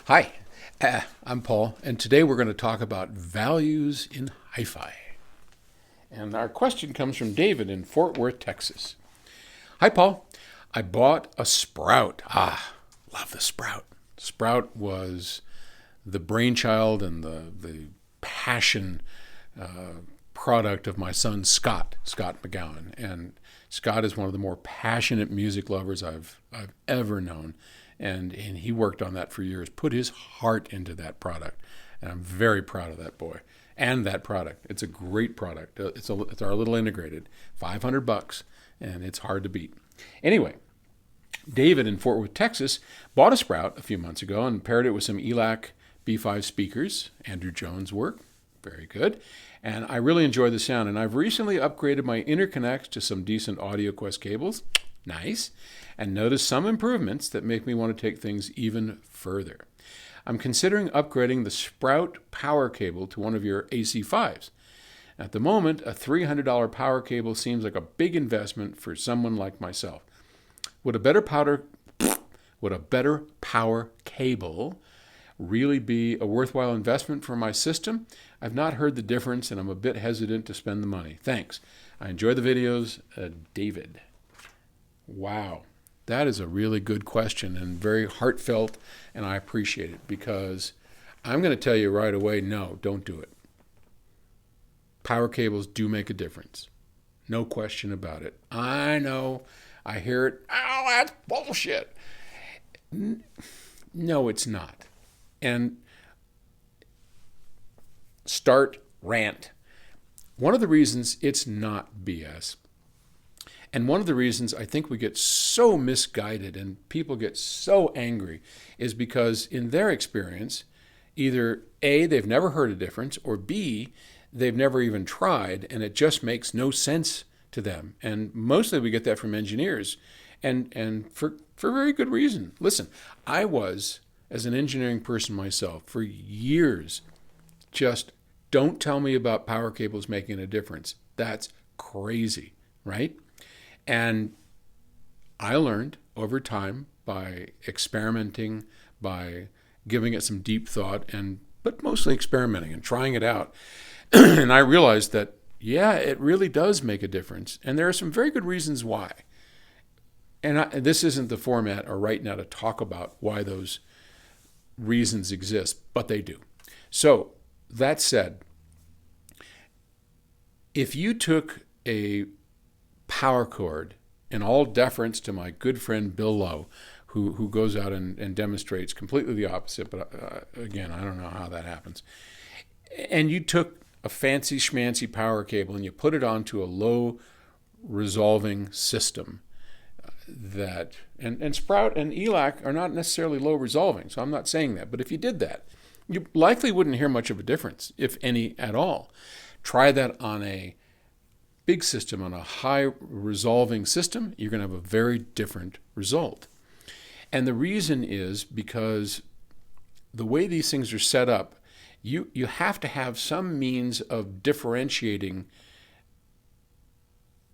Hi, I'm Paul, and today we're going to talk about values in hi-fi. And our question comes from David in Fort Worth, Texas. Hi, Paul. I bought a Sprout. Love the Sprout. Sprout was the brainchild and the passion product of my son Scott McGowan. And Scott is one of the more passionate music lovers I've ever known. And he worked on that for years, put his heart into that product. And I'm very proud of that boy and that product. It's a great product. It's our little integrated, $500, and it's hard to beat. Anyway, David in Fort Worth, Texas, bought a Sprout a few months ago and paired it with some ELAC B5 speakers, Andrew Jones' work. Very good. And I really enjoy the sound. And I've recently upgraded my interconnects to some decent AudioQuest cables. Nice. And noticed some improvements that make me want to take things even further. I'm considering upgrading the Sprout power cable to one of your AC5s. At the moment, a $300 power cable seems like a big investment for someone like myself. Would a better power cable really be a worthwhile investment for my system? I've not heard the difference and I'm a bit hesitant to spend the money. Thanks. I enjoy the videos. David. Wow. That is a really good question and very heartfelt, and I appreciate it because I'm going to tell you right away, no, don't do it. Power cables do make a difference. No question about it. I know. I hear it. Oh, that's bullshit. No, it's not. And start rant. One of the reasons it's not BS, and one of the reasons I think we get so misguided and people get so angry is because in their experience, either A, they've never heard a difference, or B, they've never even tried and it just makes no sense to them. And mostly we get that from engineers and for very good reason. Listen, I was, as an engineering person myself, for years, just don't tell me about power cables making a difference. That's crazy, right? And I learned over time by experimenting, by giving it some deep thought, but mostly experimenting and trying it out. And I realized that, yeah, it really does make a difference. And there are some very good reasons why. And this isn't the format or right now to talk about why those reasons exist, but they do. So that said, if you took a power cord, in all deference to my good friend Bill Lowe, who goes out and demonstrates completely the opposite, but again, I don't know how that happens, and you took a fancy schmancy power cable and you put it onto a low resolving system that, and Sprout and ELAC are not necessarily low resolving, so I'm not saying that, but if you did that, you likely wouldn't hear much of a difference, if any at all. Try that on a big system, on a high resolving system, you're going to have a very different result. And the reason is because the way these things are set up, you have to have some means of differentiating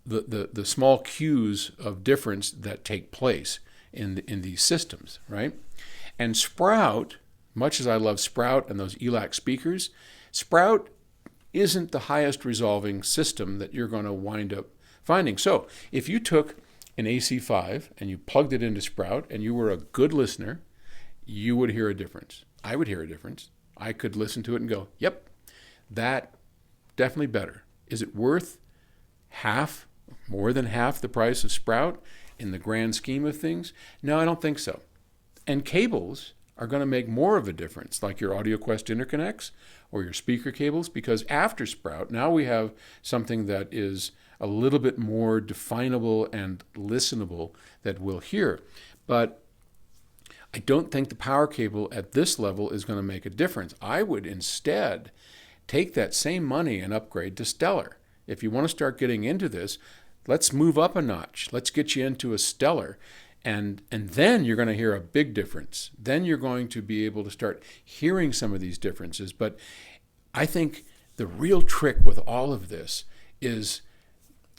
the small cues of difference that take place in these systems, right? And Sprout, much as I love Sprout and those ELAC speakers, Sprout isn't the highest resolving system that you're going to wind up finding. So if you took an AC5 and you plugged it into Sprout and you were a good listener, you would hear a difference. I would hear a difference. I could listen to it and go, yep, that definitely better. Is it worth more than half the price of Sprout in the grand scheme of things? No, I don't think so. And cables are going to make more of a difference, like your AudioQuest interconnects or your speaker cables, because after Sprout, now we have something that is a little bit more definable and listenable that we'll hear. But I don't think the power cable at this level is going to make a difference. I would instead take that same money and upgrade to Stellar. If you want to start getting into this, let's move up a notch. Let's get you into a Stellar. And then you're going to hear a big difference. Then you're going to be able to start hearing some of these differences. But I think the real trick with all of this is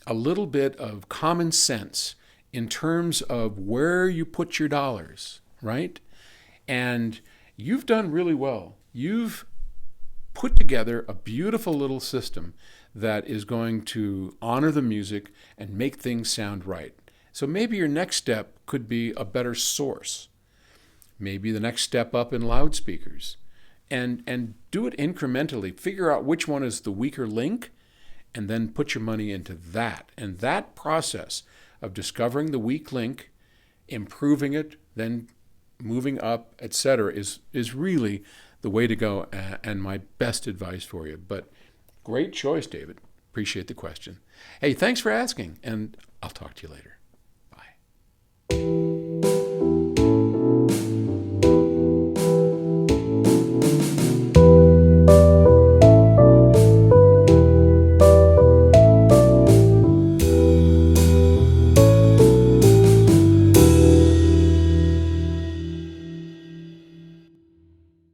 a little bit of common sense in terms of where you put your dollars, right? And you've done really well. You've put together a beautiful little system that is going to honor the music and make things sound right. So maybe your next step could be a better source. Maybe the next step up in loudspeakers. And do it incrementally. Figure out which one is the weaker link and then put your money into that. And that process of discovering the weak link, improving it, then moving up, etc., is really the way to go and my best advice for you. But great choice, David. Appreciate the question. Hey, thanks for asking, and I'll talk to you later.